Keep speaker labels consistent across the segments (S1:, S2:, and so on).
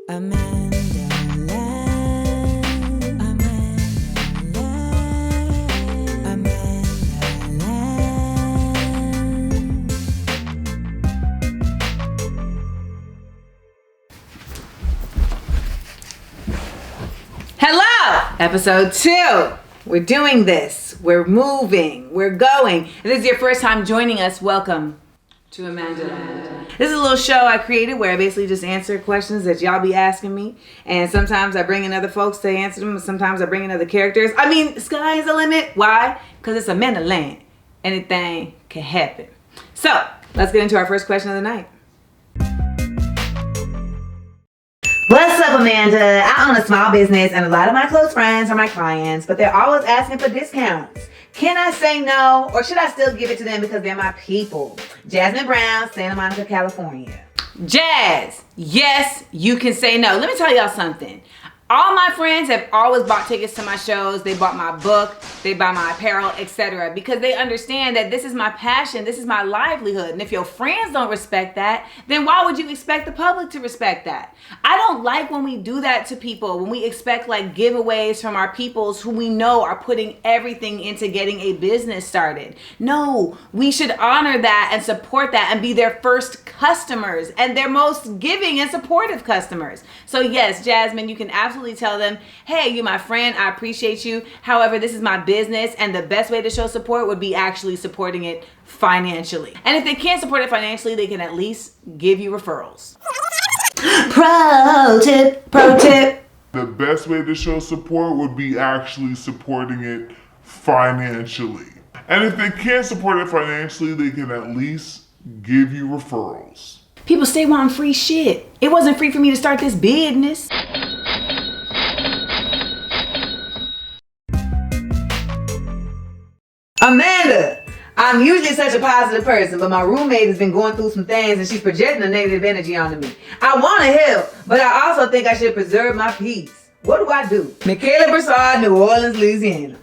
S1: Amandaland, Amandaland, Amandaland. Hello, episode 2. We're doing this. We're moving. We're going. If this is your first time joining us, welcome to Amandaland. This is a little show I created where I basically just answer questions that y'all be asking me. And sometimes I bring in other folks to answer them. Sometimes I bring in other characters. I mean, sky is the limit. Why? Because it's Amandaland. Anything can happen. So, let's get into our first question of the night. What's up, Amanda? I own a small business and a lot of my close friends are my clients, but they're always asking for discounts. Can I say no, or should I still give it to them because they're my people? Jasmine Brown, Santa Monica, California. Jazz, yes, you can say no. Let me tell y'all something. All my friends have always bought tickets to my shows. They bought my book, they buy my apparel, etc. because they understand that this is my passion, this is my livelihood. And if your friends don't respect that, then why would you expect the public to respect that? I don't like when we do that to people, when we expect like giveaways from our peoples who we know are putting everything into getting a business started. No, we should honor that and support that and be their first customers and their most giving and supportive customers. So yes, Jasmine, you can absolutely tell them, hey, you're my friend, I appreciate you. However, this is my business and the best way to show support would be actually supporting it financially. And if they can't support it financially, they can at least give you referrals. Pro tip, pro tip.
S2: The best way to show support would be actually supporting it financially. And if they can't support it financially, they can at least give you referrals.
S1: People stay wanting free shit. It wasn't free for me to start this business. Amanda, I'm usually such a positive person, but my roommate has been going through some things and she's projecting a negative energy onto me. I want to help, but I also think I should preserve my peace. What do I do? Michaela Broussard, New Orleans, Louisiana.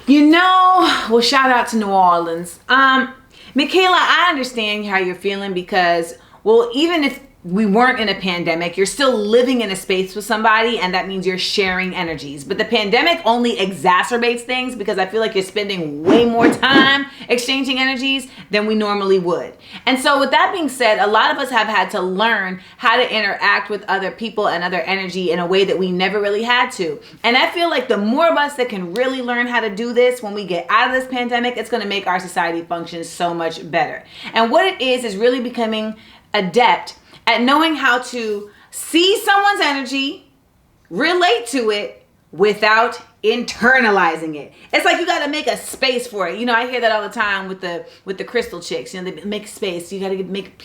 S1: You know, well, shout out to New Orleans. Michaela, I understand how you're feeling because, well, even if we weren't in a pandemic, you're still living in a space with somebody, and that means you're sharing energies. But the pandemic only exacerbates things because I feel like you're spending way more time exchanging energies than we normally would. And so with that being said, a lot of us have had to learn how to interact with other people and other energy in a way that we never really had to. And I feel like the more of us that can really learn how to do this when we get out of this pandemic, it's going to make our society function so much better. And what it is really becoming adept at knowing how to see someone's energy, relate to it without internalizing it. It's like you got to make a space for it. You know, I hear that all the time with the crystal chicks. You know, they make space. You got to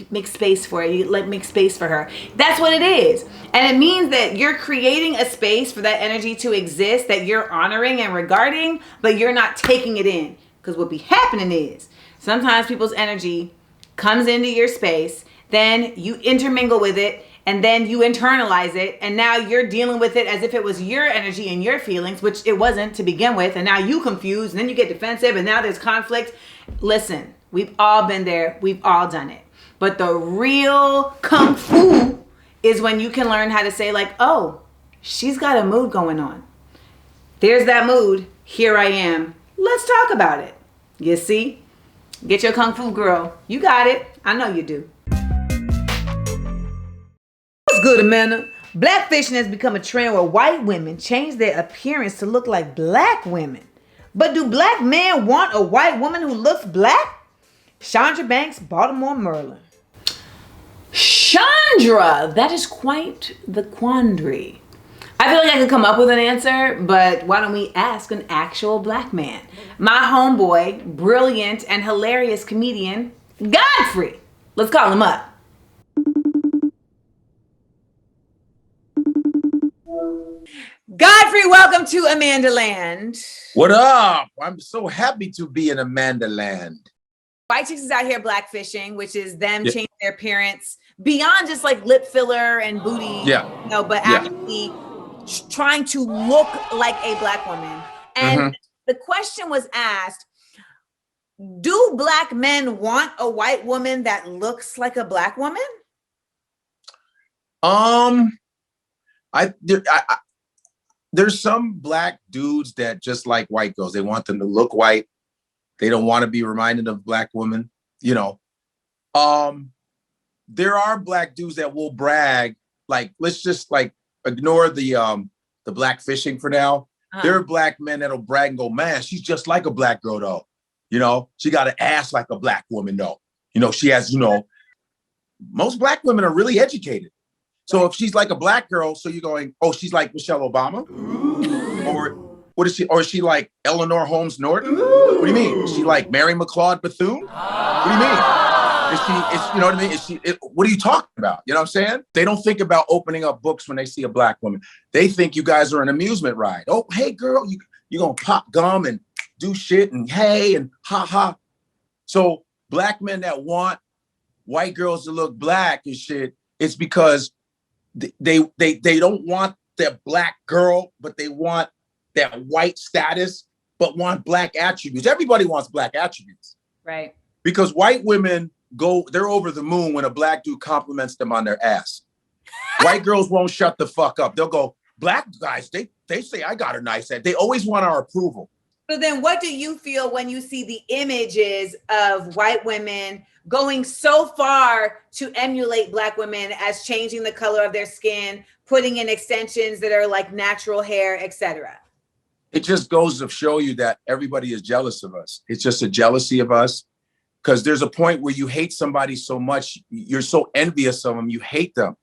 S1: make space for it. You like make space for her. That's what it is, and it means that you're creating a space for that energy to exist that you're honoring and regarding, but you're not taking it in. Because what be happening is sometimes people's energy comes into your space. Then you intermingle with it, and then you internalize it, and now you're dealing with it as if it was your energy and your feelings, which it wasn't to begin with, and now you confused, and then you get defensive, and now there's conflict. Listen, we've all been there, we've all done it. But the real kung fu is when you can learn how to say like, oh, she's got a mood going on. There's that mood, here I am. Let's talk about it. You see? Get your kung fu girl. You got it. I know you do. Good, Amanda. Blackfishing has become a trend where white women change their appearance to look like black women. But do black men want a white woman who looks black? Chandra Banks, Baltimore, Maryland. Chandra, that is quite the quandary. I feel like I could come up with an answer, but why don't we ask an actual black man? My homeboy, brilliant and hilarious comedian, Godfrey. Let's call him up. Godfrey, welcome to Amandaland.
S3: What up? I'm so happy to be in Amandaland.
S1: White chicks is out here blackfishing, which is them changing their appearance beyond just like lip filler and booty, but actually trying to look like a black woman. And the question was asked, do black men want a white woman that looks like a black woman?
S3: There's some black dudes that just like white girls. They want them to look white. They don't want to be reminded of black women, you know. There are black dudes that will brag. Like, let's just like ignore the blackfishing for now. There are black men that'll brag and go, man, she's just like a black girl though. You know, she got an ass like a black woman though. You know, she has, you know, most black women are really educated. So if she's like a black girl, so you're going, oh, she's like Michelle Obama? Or what is she? Or is she like Eleanor Holmes Norton? What do you mean? Is she like Mary McLeod Bethune? What do you mean? You know what I mean? What are you talking about? You know what I'm saying? They don't think about opening up books when they see a black woman. They think you guys are an amusement ride. Oh, hey girl, you're gonna pop gum and do shit and hey and ha ha. So black men that want white girls to look black and shit, it's because they don't want that black girl, but they want that white status, but want black attributes. Everybody wants black attributes.
S1: Right.
S3: Because white women they're over the moon when a black dude compliments them on their ass. White girls won't shut the fuck up. They'll go, black guys, they say I got a nice ass. They always want our approval.
S1: So then what do you feel when you see the images of white women going so far to emulate black women as changing the color of their skin, putting in extensions that are like natural hair, etc.?
S3: It just goes to show you that everybody is jealous of us. It's just a jealousy of us. Because there's a point where you hate somebody so much, you're so envious of them, you hate them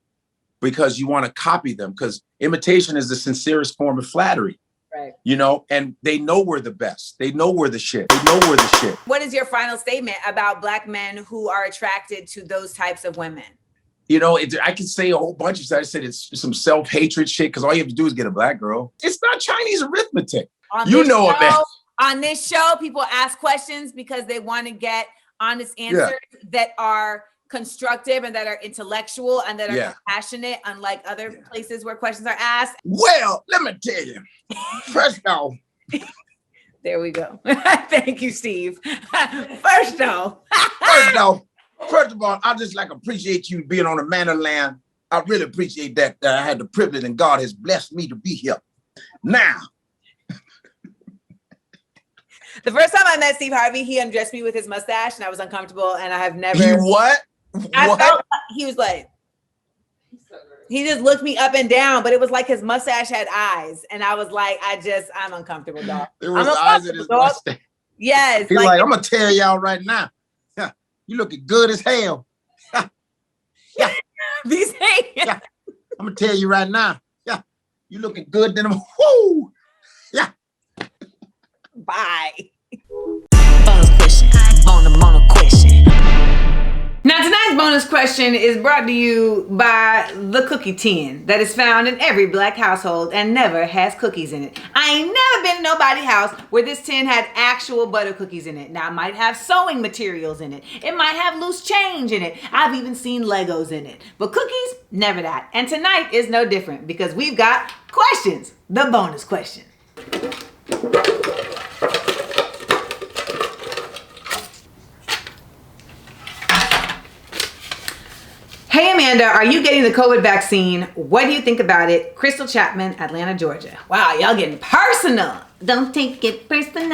S3: because you want to copy them. Because imitation is the sincerest form of flattery.
S1: Right.
S3: You know, and they know we're the best. They know we're the shit. They know we're the shit.
S1: What is your final statement about black men who are attracted to those types of women?
S3: You know, I can say a whole bunch of stuff. I said it's some self-hatred shit because all you have to do is get a black girl. It's not Chinese arithmetic. You know it, man.
S1: On this show, people ask questions because they want to get honest answers that are constructive and that are intellectual and that are compassionate, unlike other places where questions are asked.
S3: Well, let me tell you. First off.
S1: There we go. Thank you, Steve. First of
S3: all, I just like appreciate you being on Amandaland. I really appreciate that I had the privilege and God has blessed me to be here. Now,
S1: the first time I met Steve Harvey, he undressed me with his mustache and I was uncomfortable and I have never.
S3: He what?
S1: I felt he was like, he just looked me up and down, but it was like his mustache had eyes. And I was like, I'm uncomfortable, dog.
S3: There was eyes in his mustache.
S1: Yes.
S3: He's like, I'm going to tell y'all right now. You looking good as hell. Yeah.
S1: Yeah.
S3: I'm going to tell you right now. Yeah. You looking good than them. Woo. Yeah.
S1: Bye.
S4: Bonus question. Bonus question.
S1: Now, tonight's bonus question is brought to you by the cookie tin that is found in every black household and never has cookies in it. I ain't never been to nobody's house where this tin had actual butter cookies in it. Now, it might have sewing materials in it. It might have loose change in it. I've even seen Legos in it. But cookies, never that. And tonight is no different because we've got questions. The bonus question. Hey Amanda, are you getting the COVID vaccine? What do you think about it? Crystal Chapman, Atlanta, Georgia. Wow, y'all getting personal. Don't take it personal.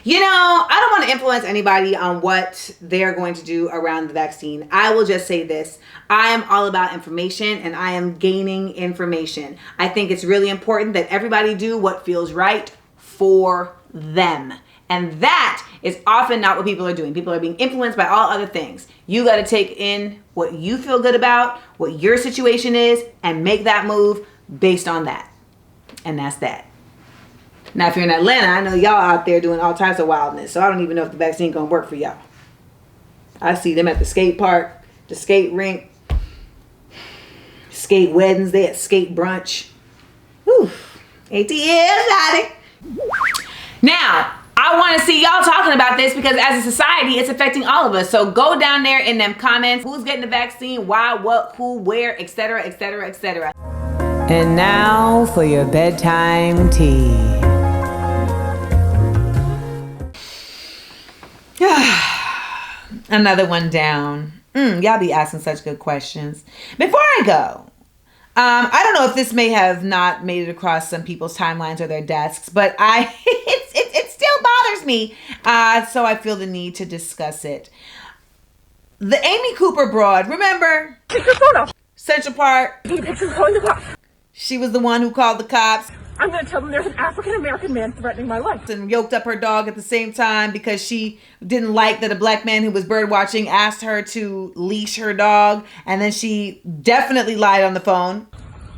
S1: You know, I don't want to influence anybody on what they're going to do around the vaccine. I will just say this. I am all about information and I am gaining information. I think it's really important that everybody do what feels right for them. And that is often not what people are doing. People are being influenced by all other things. You got to take in what you feel good about, what your situation is, and make that move based on that. And that's that. Now, if you're in Atlanta, I know y'all out there doing all types of wildness. So I don't even know if the vaccine going to work for y'all. I see them at the skate park, the skate rink, skate weddings. They at skate brunch. Whew. ATL got it. Now, I want to see y'all talking about this because as a society, it's affecting all of us. So go down there in them comments. Who's getting the vaccine? Why? What? Who? Where? Etc. Etc. Etc. And now for your bedtime tea. Another one down. Y'all be asking such good questions. Before I go, I don't know if this may have not made it across some people's timelines or their desks, but it still bothers me. So I feel the need to discuss it. The Amy Cooper broad, remember?
S5: Take your phone off.
S1: Central Park.
S5: Take a picture calling the cops.
S1: She was the one who called the cops
S5: I'm going to tell them there's an African-American man threatening my life.
S1: and yoked up her dog at the same time because she didn't like that a black man who was bird watching asked her to leash her dog. And then she definitely lied on the phone.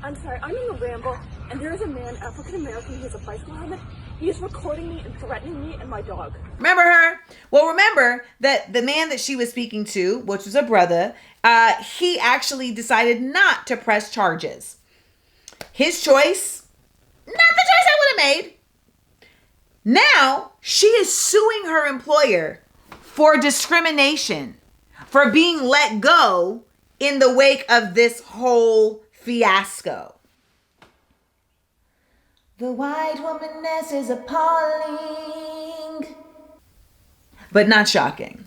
S5: I'm sorry, I'm in the Ramble, and there is a man, African-American, who has a bicycle helmet. He is recording me and threatening me and my dog.
S1: Remember her? Well, remember that the man that she was speaking to, which was a brother, he actually decided not to press charges. His choice, not the choice I would have made. Now, she is suing her employer for discrimination, for being let go in the wake of this whole fiasco. The white womaness is appalling. But not shocking.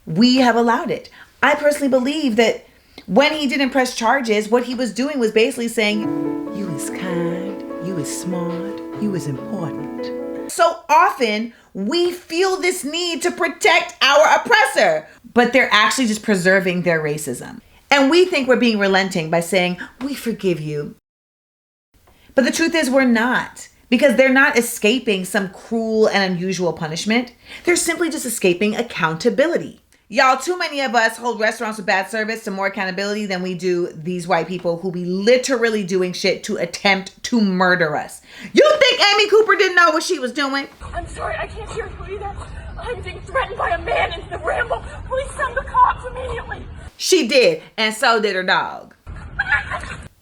S1: We have allowed it. I personally believe that when he didn't press charges, what he was doing was basically saying, you is kind, you is smart, you is important. So often we feel this need to protect our oppressor, but they're actually just preserving their racism. And we think we're being relenting by saying, we forgive you. But the truth is we're not, because they're not escaping some cruel and unusual punishment. They're simply just escaping accountability. Y'all, too many of us hold restaurants with bad service to more accountability than we do these white people who be literally doing shit to attempt to murder us. You think Amy Cooper didn't know what she was doing?
S5: I'm sorry, I can't hear you either. I'm being threatened by a man in the Ramble. Please send the cops immediately.
S1: She did, and so did her dog.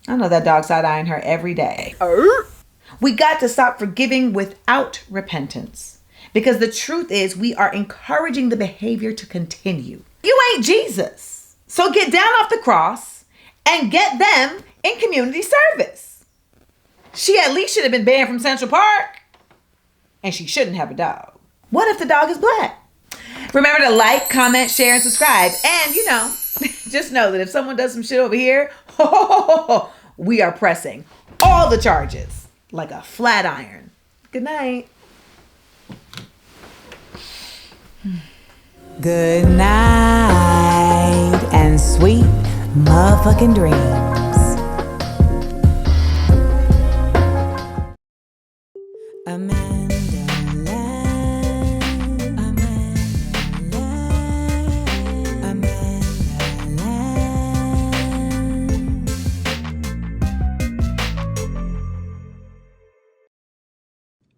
S1: I know that dog side-eyeing her every day. We got to stop forgiving without repentance. Because the truth is, we are encouraging the behavior to continue. You ain't Jesus. So get down off the cross and get them in community service. She at least should have been banned from Central Park. And she shouldn't have a dog. What if the dog is black? Remember to like, comment, share, and subscribe. And, just know that if someone does some shit over here, we are pressing all the charges like a flat iron. Good night. Good night and sweet motherfucking dreams. Amandaland, Amandaland, Amandaland.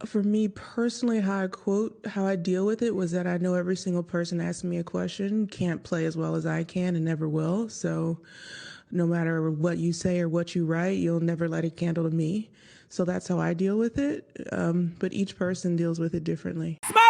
S6: For me personally, how I deal with it was that I know every single person asking me a question can't play as well as I can and never will. So no matter what you say or what you write, you'll never light a candle to me. So that's how I deal with it. But each person deals with it differently.
S1: Smart